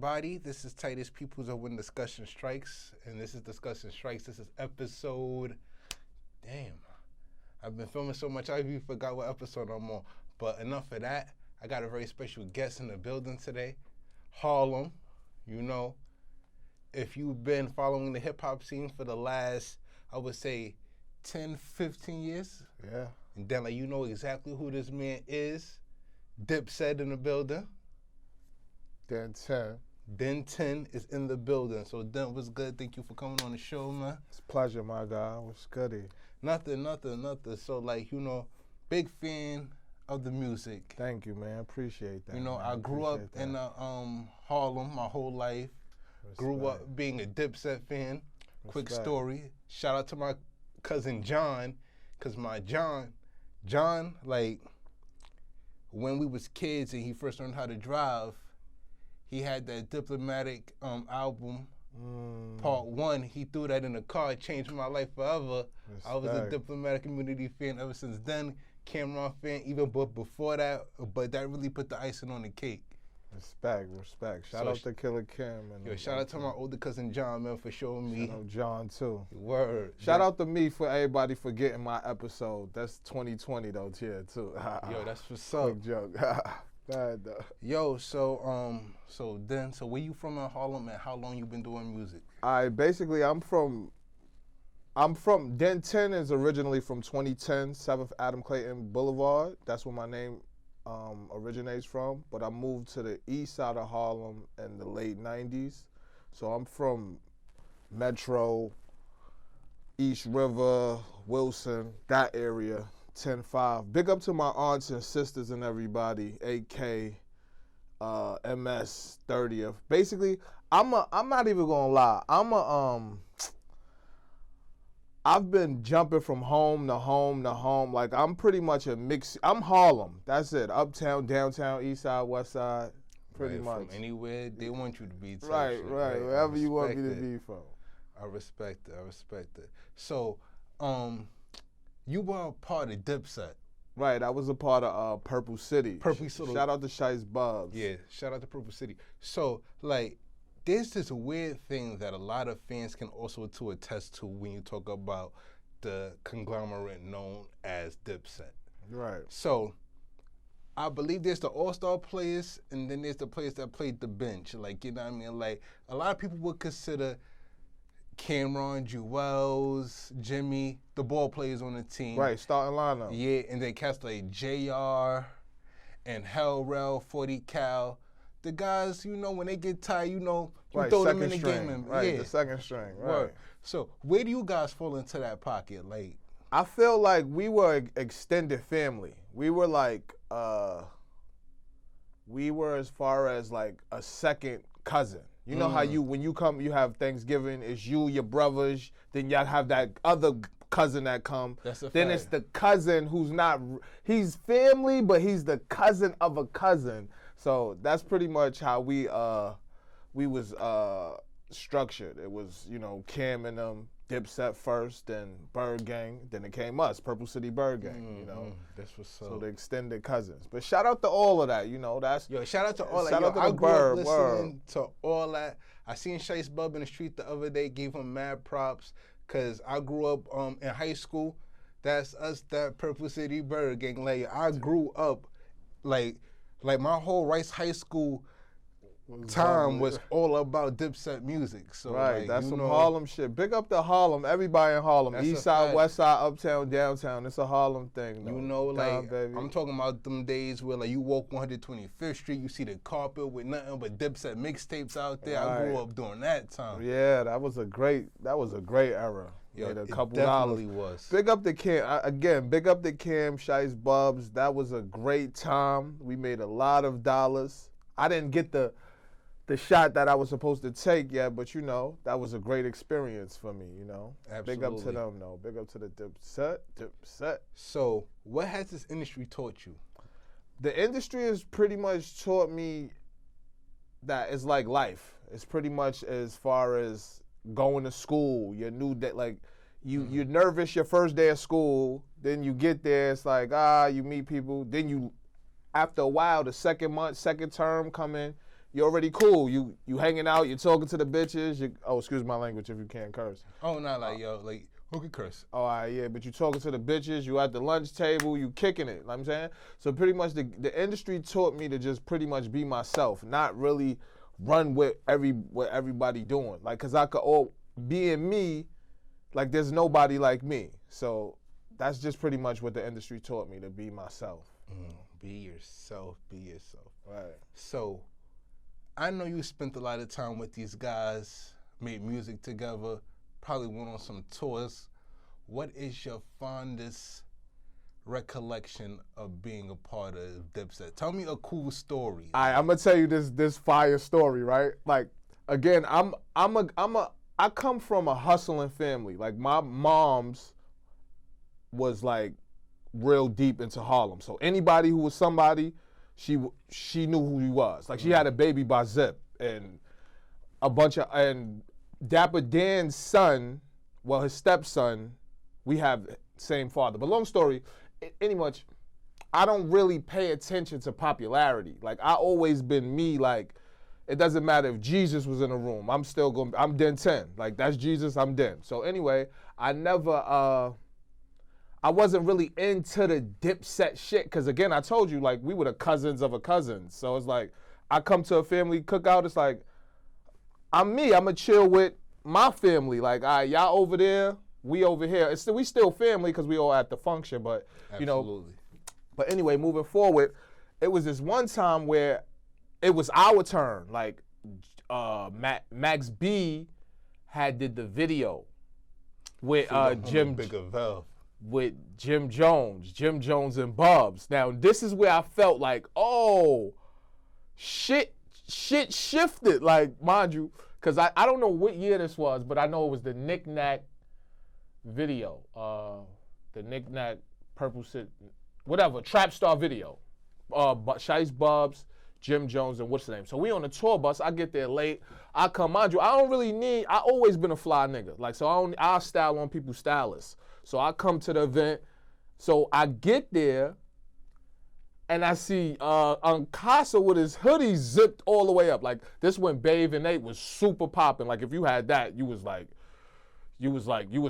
everybody. This is Titus Peoples of When Discussion Strikes, and this is Discussion Strikes. This is episode... Damn. I've been filming so much, I even forgot what episode I'm on. But enough of that. I got a very special guest in the building today. Harlem. You know, if you've been following the hip-hop scene for the last, I would say, 10, 15 years. Yeah. And then, like, you know exactly who this man is. Dipset in the building. Den 10. Den 10 is in the building. So, Den, what's good? Thank you for coming on the show, man. It's a pleasure, my guy. What's goody? Nothing. So, like, you know, big fan of the music. Thank you, man. Appreciate that. You know, man. I grew up in Harlem my whole life. Respect. Grew up being a Dipset fan. Quick Respect. story. Shout out to my cousin John, because my John, like, when we was kids and he first learned how to drive, he had that Diplomatic album, part 1. He threw that in the car. It changed my life forever. Respect. I was a Diplomatic community fan ever since then. Cameron fan, even before that, but that really put the icing on the cake. Respect. Shout out to Killer Kim. And Shout out to my older cousin John, man, for showing me. Shout out John, too. Word. Shout out to me for everybody for getting my episode. That's 2020, though, too. Yo, that's what's up. Quick joke. Bad, though. Yo, so where you from in Harlem and how long you been doing music? Basically, I'm from Den 10 is originally from 2010, 7th Adam Clayton Boulevard. That's where my name originates from. But I moved to the east side of Harlem in the late 90s. So I'm from Metro, East River, Wilson, that area, 10-5. Big up to my aunts and sisters and everybody, AK, MS, 30th. Basically, I'm not even gonna lie. I've been jumping from home to home to home. Like, I'm pretty much a mix. I'm Harlem. That's it. Uptown, downtown, east side, west side. Pretty much. From anywhere they want you to be. Right. Wherever you want me to be from. I respect it. So, you were a part of Dipset. Right. I was a part of Purple City. Shout out to Shice Bubs. Yeah. Shout out to Purple City. So, like, there's this weird thing that a lot of fans can also attest to when you talk about the conglomerate known as Dipset. Right. So, I believe there's the all-star players, and then there's the players that played the bench. Like, you know what I mean? Like, a lot of people would consider Cameron, Jewels, Jimmy, the ball players on the team. Right, starting lineup. Yeah, and then cats like JR and Hell Rel, 40 Cal. The guys, you know, when they get tired, you know, you throw them in the game. Right, the second string, right. Word. So, where do you guys fall into that pocket? Like, I feel like we were extended family. We were like, as far as like a second cousin. You know how when you come, you have Thanksgiving, it's you, your brothers, then y'all have that other cousin that come. That's a then fact. It's the cousin who's not, he's family, but he's the cousin of a cousin. So that's pretty much how we was structured. It was, you know, Cam and them, Dipset first, then Bird Gang, then it came us, Purple City Bird Gang, you know. That's what's up. So the extended cousins. But shout out to all of that, you know. Shout out to all that. Shout out to I the grew up Bird, listening to all that. I seen Shice Bub in the street the other day, gave him mad props, because I grew up in high school. That's us, that Purple City Bird Gang. Like, I grew up, like my whole Rice High School time was all about Dipset music. So, right, like, that's some know, Harlem shit. Big up to Harlem, everybody in Harlem. East side, west side, uptown, downtown. It's a Harlem thing, though. You know, like, baby. I'm talking about them days where, like, you walk 125th Street, you see the carpet with nothing but Dipset mixtapes out there. Right. I grew up during that time. Yeah, that was a great era. Yo, made a it couple definitely dollars. was. Big up the Cam. Again, big up the Cam, Shice Bubs. That was a great time. We made a lot of dollars. I didn't get the shot that I was supposed to take yet, but, you know, that was a great experience for me, you know. Absolutely. Big up to them, though. Big up to the Dipset. So, what has this industry taught you? The industry has pretty much taught me that it's like life. It's pretty much as far as going to school, your new day, like you're nervous your first day of school, then you get there, it's like, you meet people, then you, after a while, the second term come in, you're already cool. You hanging out, you're talking to the bitches. Excuse my language if you can't curse. Oh, not like, yo, like, who could curse? Oh, yeah, but you talking to the bitches, you at the lunch table, you kicking it, you know what I'm saying? So pretty much the industry taught me to just pretty much be myself, not really run with what everybody doing. Like, cause I could being me, like there's nobody like me. So that's just pretty much what the industry taught me, to be myself. Be yourself, be yourself. Right. So, I know you spent a lot of time with these guys, made music together, probably went on some tours. What is your fondest recollection of being a part of Dipset? Tell me a cool story. I'm gonna tell you this fire story, right? Like, again, I come from a hustling family. Like, my mom's was like real deep into Harlem. So anybody who was somebody, she knew who he was. Like, she had a baby by Zip and and Dapper Dan's son, well, his stepson, we have same father. But long story, I don't really pay attention to popularity. Like, I always been me. Like, it doesn't matter if Jesus was in a room. I'm Den 10. Like, that's Jesus, I'm Den. So anyway, I wasn't really into the Dipset shit, because again, I told you, like, we were the cousins of a cousin. So it's like, I come to a family cookout, it's like, I'm me, I'ma chill with my family. Like, all right, y'all over there, we over here. We still family because we all at the function, but, you know. Absolutely. But anyway, moving forward, it was this one time where it was our turn. Like, Max B did the video with with Jim Jones and Bubs. Now, this is where I felt like, oh, shit shifted. Like, mind you, because I don't know what year this was, but I know it was the Knick Knack video. The Knick Knack Purple City, whatever, Trap Star video. Shice Bubs, Jim Jones, and what's the name? So we on the tour bus. I get there late. I come, mind you, I always been a fly nigga. Like, so I style on people's stylists. So I come to the event. So I get there, and I see Uncasa with his hoodie zipped all the way up. Like, this when Babe and Nate was super popping. Like, if you had that, you was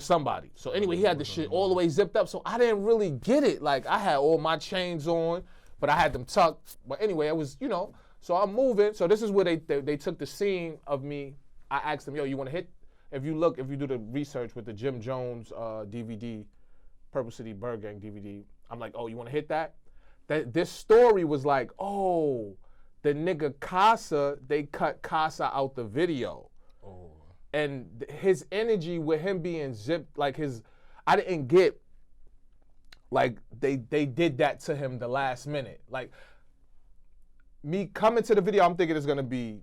somebody. So anyway, he had the shit all the way zipped up. So I didn't really get it. Like, I had all my chains on, but I had them tucked. But anyway, it was, so I'm moving. So this is where they took the scene of me. I asked them, yo, you want to hit? If you do the research with the Jim Jones DVD, Purple City Bird Gang DVD, I'm like, oh, you want to hit that? This story was like, oh, the nigga Casa, they cut Casa out the video. Oh. And his energy with him being zipped, like I didn't get, like, they did that to him the last minute. Like, me coming to the video, I'm thinking it's going to be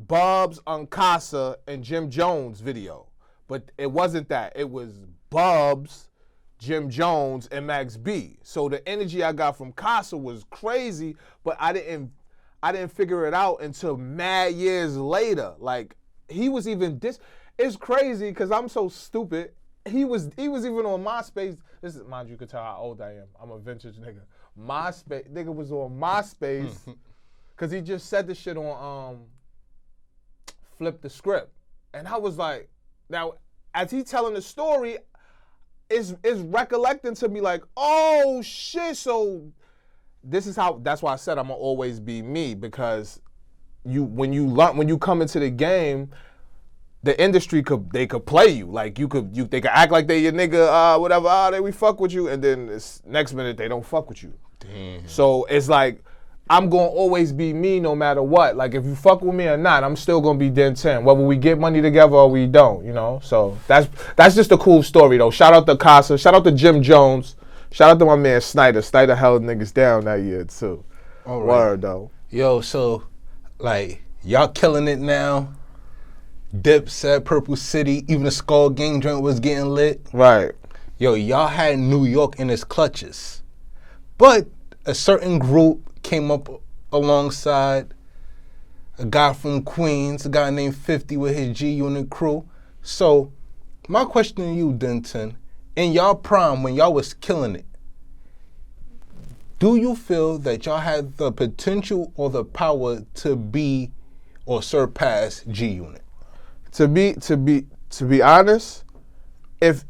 Bubs, Uncasa, and Jim Jones video. But it wasn't that. It was Bubs, Jim Jones, and Max B. So the energy I got from Casa was crazy, but I didn't figure it out until mad years later. Like, he was even it's crazy because I'm so stupid. He was even on MySpace. This is, mind you, could tell how old I am. I'm a vintage nigga. MySpace, nigga was on MySpace because he just said the shit on Flip the Script. And I was like, now, as he telling the story, is recollecting to me like, oh shit, so that's why I said I'm gonna always be me, because when you come into the game, the industry could play you. Like, they could act like they your nigga, whatever, we fuck with you, and then this next minute they don't fuck with you. Damn. So it's like, I'm gonna always be me no matter what. Like, if you fuck with me or not, I'm still gonna be Den 10, whether we get money together or we don't, So that's just a cool story though. Shout out to Casa, shout out to Jim Jones, shout out to my man Snyder. Snyder held niggas down that year too. All right. Word though. Yo, so like, y'all killing it now. Dipset, Purple City, even the Skull Gang joint was getting lit. Right. Yo, y'all had New York in its clutches. But a certain group came up alongside a guy from Queens, a guy named 50 with his G-Unit crew. So, my question to you, Denton, in y'all prime, when y'all was killing it, do you feel that y'all had the potential or the power to be or surpass G Unit? To be honest, if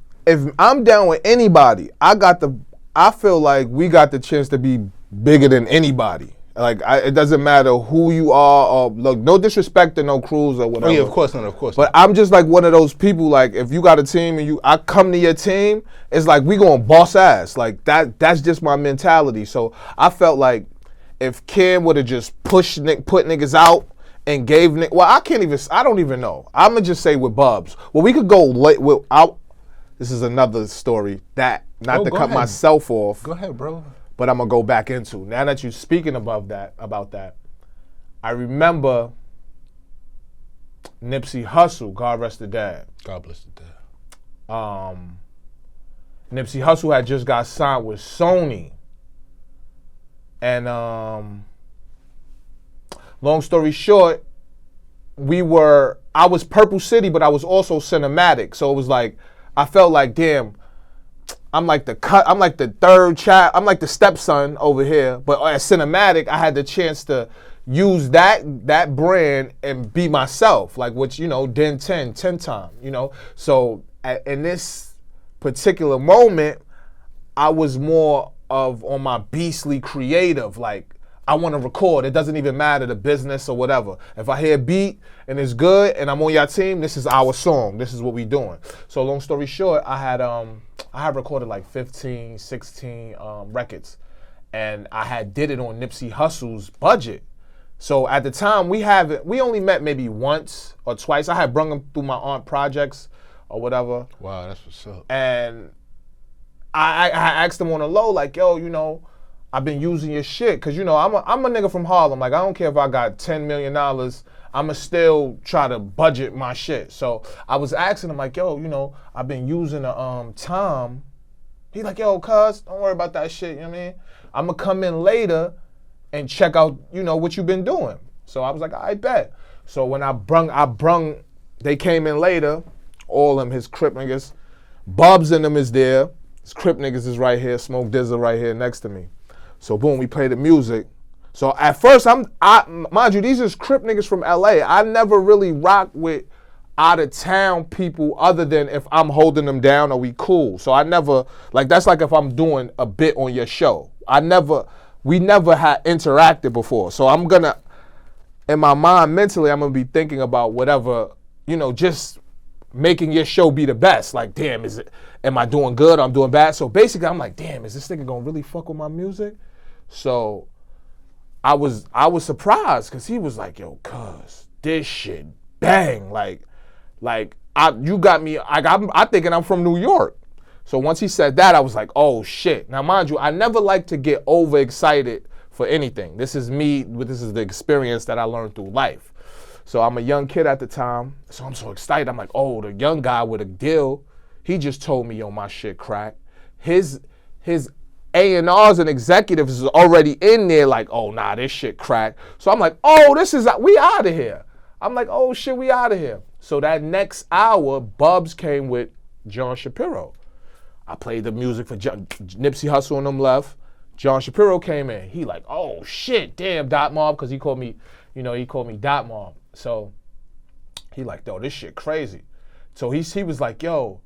I'm down with anybody, I feel like we got the chance to be bigger than anybody. Like it doesn't matter who you are, or look, no disrespect to no crews or whatever. Oh yeah, of course not, of course. But I'm just like one of those people. Like if you got a team and I come to your team, it's like we gonna boss ass. Like that's just my mentality. So I felt like if Cam would have just put niggas out and gave I don't even know. I'm gonna just say with Bubs. Well, we could go late without. This is another story that not to cut myself off. Go ahead, bro. But I'm gonna go back into. Now that you're speaking about that, I remember Nipsey Hussle, God rest the dad. God bless the dad. Nipsey Hussle had just got signed with Sony. And long story short, I was Purple City, but I was also cinematic. So it was like, I felt like, damn, I'm like the third child, I'm like the stepson over here. But as cinematic, I had the chance to use that brand and be myself, like which, Den 10 time, So in this particular moment, I was more of on my beastly creative, like I want to record. It doesn't even matter the business or whatever. If I hear a beat and it's good and I'm on your team, this is our song. This is what we doing. So long story short, I had recorded like 15, 16 records, and I had did it on Nipsey Hussle's budget. So at the time we only met maybe once or twice. I had brung him through my aunt projects or whatever. Wow, that's what's up. And I asked him on the low, like, yo, I've been using your shit, cause I'm a nigga from Harlem. Like I don't care if I got $10 million, I'ma still try to budget my shit. So I was asking him like, yo, I've been using a Tom. He like, yo, cuz, don't worry about that shit. You know what I mean? I'ma come in later and check out, what you've been doing. So I was like, I bet. So when I brung, they came in later. All them his Crip niggas, Bubs in them is there. His Crip niggas is right here. Smoke Dizzle right here next to me. So boom, we play the music. So at first, mind you, these is Crip niggas from LA. I never really rock with out of town people other than if I'm holding them down or we cool. So I never, like that's like if I'm doing a bit on your show. We never had interacted before. So I'm gonna, in my mind mentally, I'm gonna be thinking about whatever, just making your show be the best. Like, damn, am I doing good or I'm doing bad? So basically I'm like, damn, is this nigga gonna really fuck with my music? So I was surprised because he was like, yo, cuz, this shit bang. You got me, I thinking I'm from New York. So once he said that, I was like, oh shit. Now mind you, I never like to get overexcited for anything. This is me, this is the experience that I learned through life. So I'm a young kid at the time, so I'm so excited. I'm like, oh, the young guy with a deal, he just told me, yo, my shit crack. His A&Rs and executives is already in there like, oh, nah, this shit crack. So I'm like, oh, we out of here. I'm like, oh, shit, we out of here. So that next hour, Bubs came with John Shapiro. I played the music for Nipsey Hussle and them left. John Shapiro came in. He like, oh, shit, damn, Dot Mob, because he called me Dot Mob. So he like, yo, this shit crazy. So he was like, yo,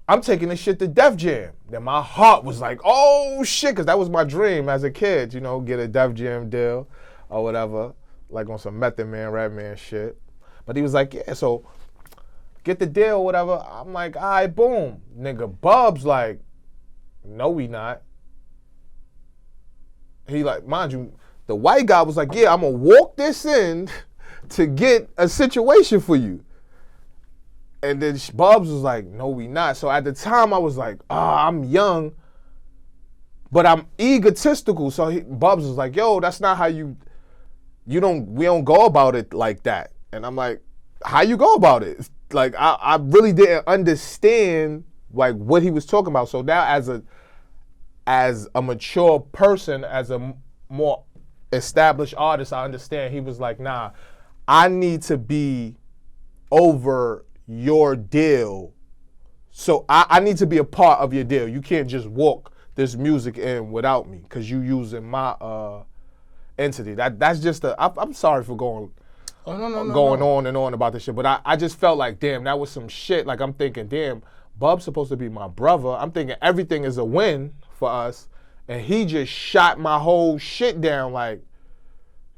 I'm taking this shit to Def Jam. Then my heart was like, oh shit, because that was my dream as a kid, get a Def Jam deal or whatever, like on some Method Man, Rap Man shit. But he was like, yeah, so get the deal or whatever. I'm like, all right, boom. Nigga, Bubs like, no, we not. He like, mind you, the white guy was like, yeah, I'm gonna walk this in to get a situation for you. And then Bubs was like, no, we not. So at the time I was like, I'm young, but I'm egotistical. So Bubs was like, yo, that's not how we don't go about it like that. And I'm like, how you go about it? Like, I really didn't understand like what he was talking about. So now as a mature person, as a more established artist, I understand. He was like, nah, I need to be over your deal. So I need to be a part of your deal. You can't just walk this music in without me because you using my entity. That's just I'm sorry for going on and on about this shit, but I just felt like, damn, that was some shit. Like I'm thinking, damn, Bub's supposed to be my brother. I'm thinking everything is a win for us, and he just shot my whole shit down like,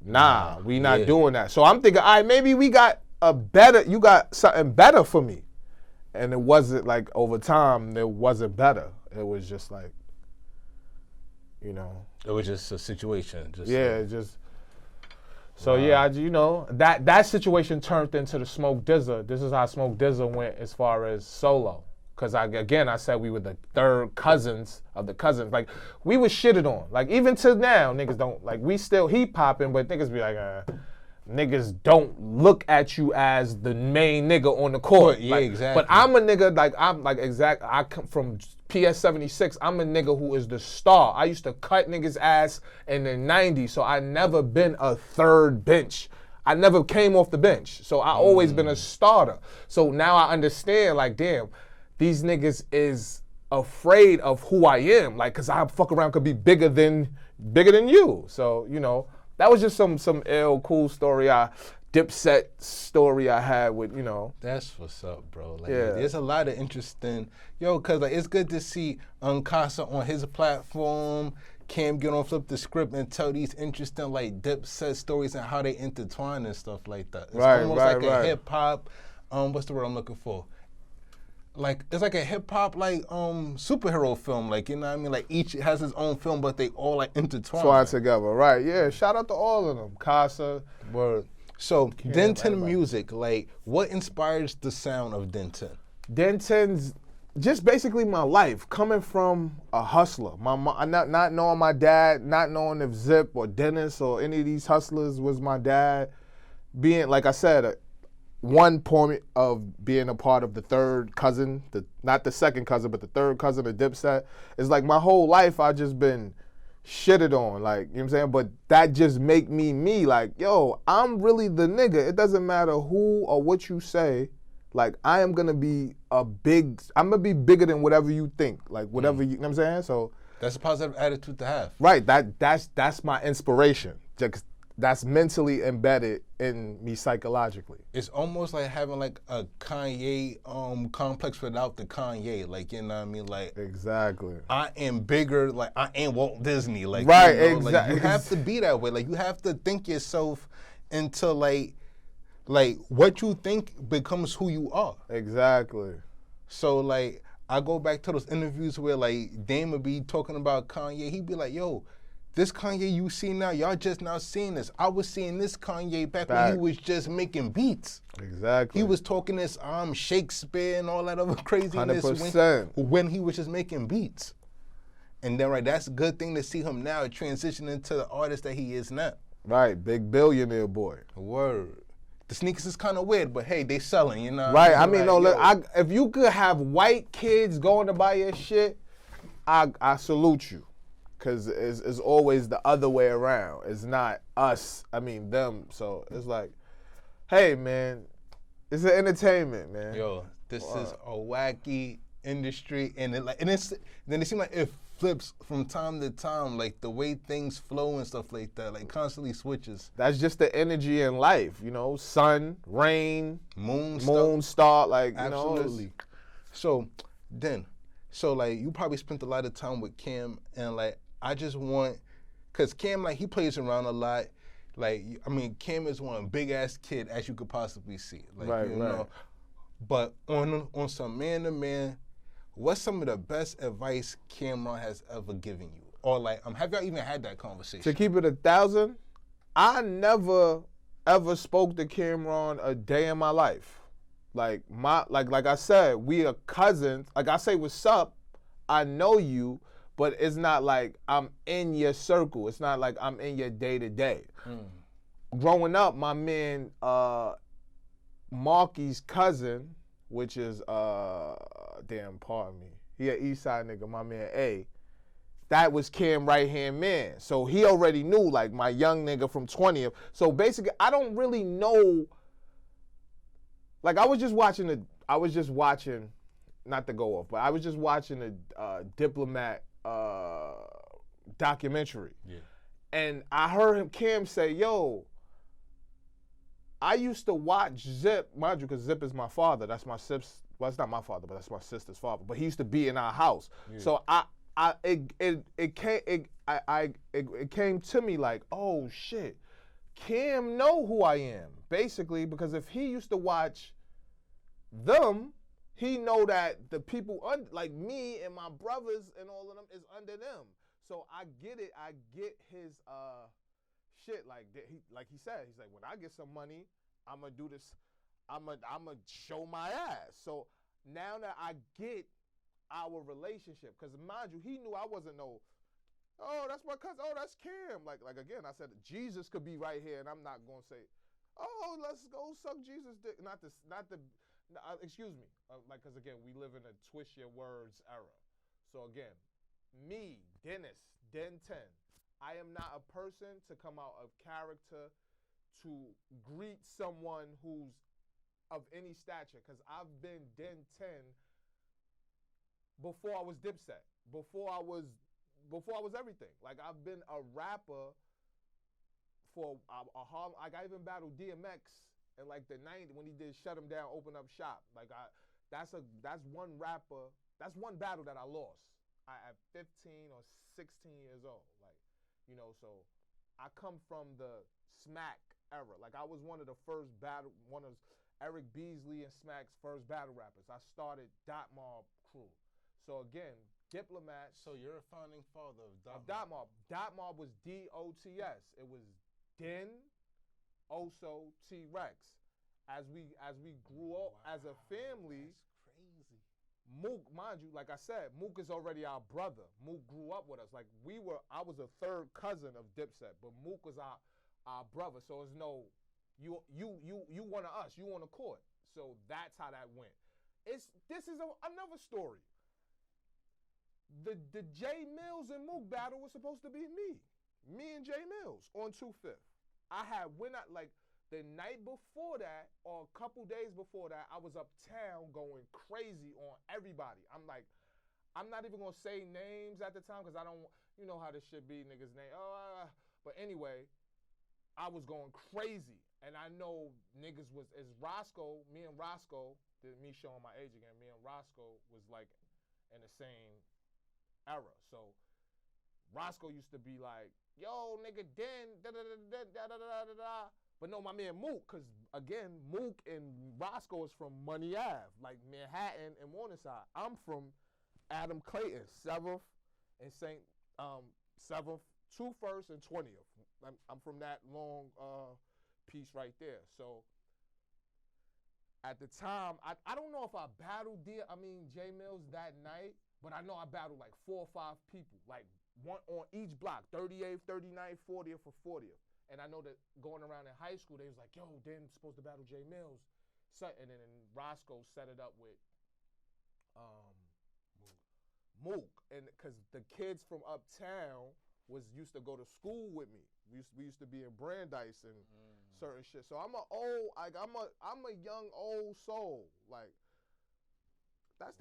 nah, we not doing that. So I'm thinking, all right, maybe you got something better for me. And it wasn't like over time, it wasn't better. It was just like, you know. It was just a situation. So yeah, that situation turned into the Smoke DZA. This is how Smoke DZA went as far as solo. Cause I said we were the third cousins of the cousins. Like we was shitted on. Like even to now, niggas don't like. We still hip hopping, but niggas be like, niggas don't look at you as the main nigga on the court. Yeah, like, exactly. But I'm a nigga I come from PS 76. I'm a nigga who is the star. I used to cut niggas ass in the 90s, so I never been a third bench. I never came off the bench, so I always been a starter. So now I understand, like, damn, these niggas is afraid of who I am, like, cause I fuck around could be bigger than you. So, that was just some ill, cool story, Dipset story I had with, That's what's up, bro. Like, yeah. There's a lot of interesting, cause like it's good to see Casa on his platform, Cam get on Flip the Script and tell these interesting like Dipset stories and how they intertwine and stuff like that. It's almost like a hip hop, what's the word I'm looking for? Like it's like a hip hop like superhero film, like, you know what I mean? Like each has his own film, but they all like intertwine together, right? Yeah. Shout out to all of them. Casa. Word. So Denton music, like what inspires the sound of Denton? Denton's just basically my life, coming from a hustler. My mom, not knowing my dad, not knowing if Zip or Dennis or any of these hustlers was my dad. Being, like I said, one point of being a part of the third cousin, not the second cousin, but the third cousin of Dipset, is like my whole life I just been shitted on, like, you know what I'm saying? But that just make me, like, yo, I'm really the nigga. It doesn't matter who or what you say, like, I am gonna be I'm gonna be bigger than whatever you think, like, whatever you know what I'm saying? So that's a positive attitude to have. Right, that's my inspiration. That's mentally embedded in me psychologically. It's almost like having like a Kanye complex without the Kanye, like, you know what I mean? Like, exactly. I am bigger, like I am Walt Disney, like, right, exactly. Like, you have to be that way, like you have to think yourself into like what you think becomes who you are. Exactly. So like I go back to those interviews where like Dame would be talking about Kanye, he'd be like, yo, this Kanye you see now, y'all just now seeing this. I was seeing this Kanye back when he was just making beats. Exactly. He was talking this Shakespeare and all that other craziness 100%. when he was just making beats. And then that's a good thing to see him now transition into the artist that he is now. Right, big billionaire boy. Word. The sneakers is kind of weird, but hey, they selling, you know. Right, I mean, like, look, if you could have white kids going to buy your shit, I salute you. Because it's always the other way around. It's not us, I mean them. So it's like, hey, man, it's an entertainment, man. Yo, this is a wacky industry. And then it seems like it flips from time to time, like the way things flow and stuff like that, like constantly switches. That's just the energy in life, sun, rain, moon, star, like, absolutely. So like you probably spent a lot of time with Cam, and like I just want, cause Cam, like, he plays around a lot. Like, I mean, Cam is one big ass kid as you could possibly see. Like, right, you know. But on some man to man, what's some of the best advice Cameron has ever given you? Or like, have y'all even had that conversation? To keep it 1,000, I never ever spoke to Cameron a day in my life. Like I said, we are cousins. Like I say, what's up? I know you. But it's not like I'm in your circle. It's not like I'm in your day-to-day. Growing up, my man Marky's cousin, which is, pardon me. He an East Side nigga, my man A. That was Cam right-hand man. So he already knew, like, my young nigga from 20th. So basically, I don't really know. Like, I was just watching, not to go off, but I was just watching a Diplomat documentary. Yeah. And I heard Cam say, yo, I used to watch Zip, mind you, because Zip is my father. That's my sister's, well, it's not my father, but that's my sister's father. But he used to be in our house. Yeah. So it came to me like, oh shit, Cam know who I am, basically, because if he used to watch them, he know that the people like me and my brothers and all of them is under them. So I get it. I get his shit. Like he said, he's like, when I get some money, I'm gonna do this. I'm gonna show my ass. So now that I get our relationship, because mind you, he knew I wasn't no, oh, that's my cousin. Oh, that's Cam. Like again, I said Jesus could be right here, and I'm not gonna say, oh, let's go suck Jesus' dick. Excuse me. Like, because again, we live in a twist your words era. So again, me, Dennis, Den 10, I am not a person to come out of character to greet someone who's of any stature, because I've been Den 10 before I was Dipset, before I was everything. Like, I've been a rapper for like I even battled DMX in like the 90s when he did Shut Him Down, Open Up Shop. Like that's one rapper, that's one battle that I lost. At 15 or 16 years old. Like, you know, so I come from the Smack era. Like, I was one of Eric Beasley and Smack's first battle rappers. I started Dot Mobb crew. So again, Diplomat. So you're a founding father of Dot Mobb. Dot Mobb was DOTS. It was Den, Oso, T-Rex. As we grew up as a family. That's crazy. Mook, mind you, like I said, Mook is already our brother. Mook grew up with us. Like I was a third cousin of Dipset, but Mook was our brother. So it's no, you one of us, you on the court. So that's how that went. This is another story. The Jay Mills and Mook battle was supposed to be me and Jay Mills on 2/5. The night before that, or a couple days before that, I was uptown going crazy on everybody. I'm like, I'm not even gonna say names at the time because I don't, you know how this shit be, niggas' name. But anyway, I was going crazy, and I know niggas is Roscoe. Me and Roscoe, me showing my age again. Me and Roscoe was like in the same era. So Roscoe used to be like, yo, nigga, Den, da da da da da da da da. But no, my man Mook, because again, Mook and Roscoe is from Money Ave, like Manhattan and Morningside. I'm from Adam Clayton, 7th and 7th, 21st and 20th. I'm from that long piece right there. So at the time, I don't know if I battled Jay Mills that night, but I know I battled like 4 or 5 people, like one on each block, 38th, 39th, 40th, or 40th. And I know that going around in high school, they was like, yo, Dan's supposed to battle Jay Mills. And then Roscoe set it up with Mook. And because the kids from uptown used to go to school with me. We used to be in Brandeis and certain shit. So I'm a young old soul. Like, that's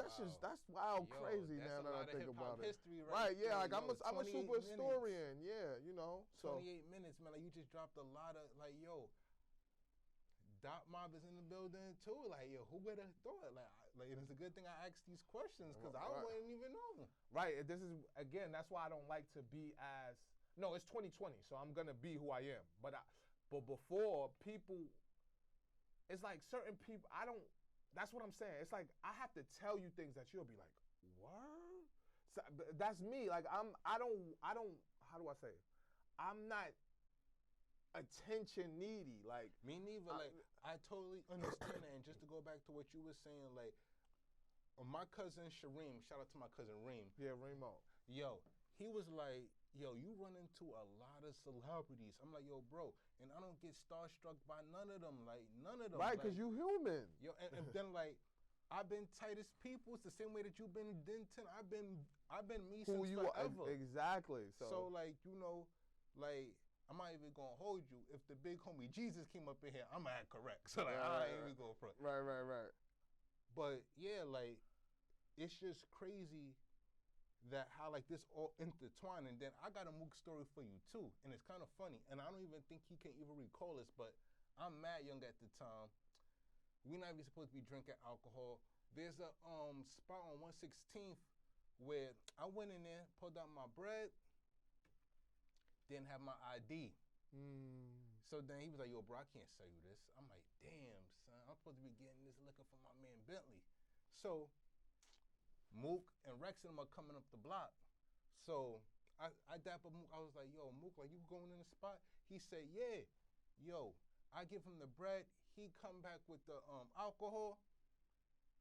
wild, crazy now that I think about it. Right, yeah, like I'm a super historian, yeah, you know. So 28 minutes, man. Like, you just dropped a lot of, like, yo, Dot Mobb is in the building too. Like, yo, who would have thought? Like it's a good thing I asked these questions because I wouldn't even know. Right, this is again. That's why I don't like to be as. No, it's 2020, so I'm gonna be who I am. But before people, it's like certain people. That's what I'm saying. It's like I have to tell you things that you'll be like, what? So that's me. Like I don't. How do I say it? I'm not attention needy. Like me neither. I totally understand that. And just to go back to what you were saying, like my cousin Shareem. Shout out to my cousin Reem. Yeah, Remo. Yo, he was like, yo, you run into a lot of celebrities. I'm like, yo, bro, and I don't get starstruck by none of them. Like, none of them. Right, because you human. Yo, and then, like, I've been Titus Peoples the same way that you've been Denton. I've been me since forever. Exactly. So, like, you know, like, I'm not even going to hold you. If the big homie Jesus came up in here, I'm going to act correct. So, like, I ain't even going to front. Right. But, yeah, like, it's just crazy that how like this all intertwined. And then I got a Mook story for you too, and it's kind of funny. And I don't even think he can even recall this, but I'm mad young at the time. We not even supposed to be drinking alcohol. There's a spot on 116th where I went in there, pulled out my bread, didn't have my ID. So then he was like, yo, bro, I can't sell you this. I'm like, damn, son, I'm supposed to be getting this liquor from my man Bentley. So Mook and Rex and them are coming up the block. So I dap up Mook. I was like, yo, Mook, like, you going in the spot? He said, yeah. Yo, I give him the bread. He come back with the alcohol.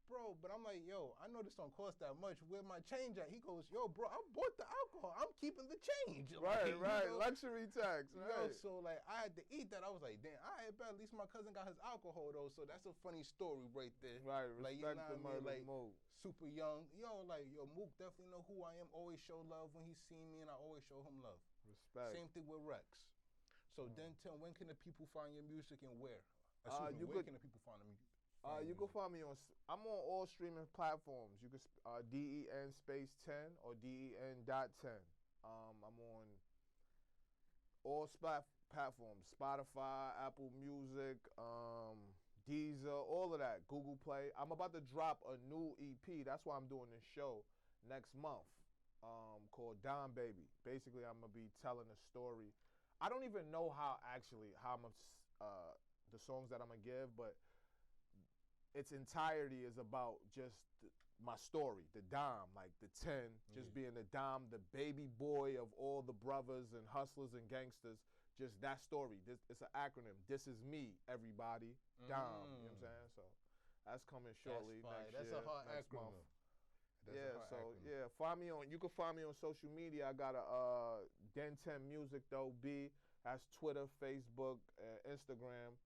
Bro, but I'm like, yo, I know this don't cost that much. Where my change at? He goes, yo, bro, I bought the alcohol. I'm keeping the change. Right, like, right. You know? Luxury tax, right. Yo, so like I had to eat that. I was like, damn, I bet at least my cousin got his alcohol though. So that's a funny story right there. Right, like, respect the I mean? mother Like, Mook. super young. Yo, like, yo, Mook definitely know who I am. Always show love when he see me, and I always show him love. Respect. Same thing with Rex. So then tell, when can the people find your music and where? Where can the people find the music? You can find me on. I'm on all streaming platforms. You can DEN space 10 or DEN.10. I'm on all platforms: Spotify, Apple Music, Deezer, all of that. Google Play. I'm about to drop a new EP. That's why I'm doing this show next month, called Dime Baby. Basically, I'm gonna be telling a story. I don't even know how much the songs that I'm gonna give, but its entirety is about just my story, the Dime, like the 10, just being the Dime, the baby boy of all the brothers and hustlers and gangsters, just that story. It's an acronym. This is me, everybody, Dime, you know what I'm saying? So that's coming shortly next year. That's a hard next acronym. month. You can find me on social media. I got a Den 10 Music though, B. That's Twitter, Facebook, Instagram.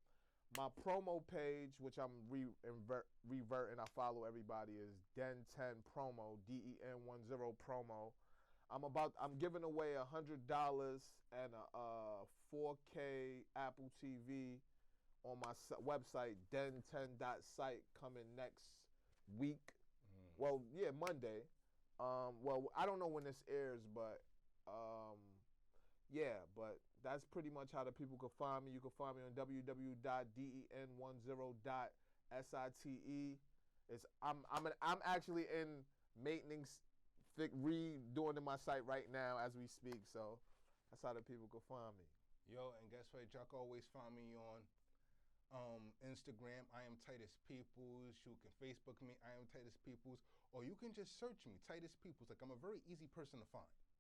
My promo page, which I'm reverting, I follow everybody, is Den10 Promo, DEN10 Promo. I'm giving away $100 and a 4K Apple TV on my website, den10.site, coming next week. Well, yeah, Monday. Well, I don't know when this airs, but yeah, but that's pretty much how the people can find me. You can find me on www.den10.site. I'm actually in maintenance, redoing my site right now as we speak. So that's how the people can find me. Yo, and guess what? Y'all can always find me on Instagram. I am Titus Peoples. You can Facebook me. I am Titus Peoples, or you can just search me, Titus Peoples. Like, I'm a very easy person to find.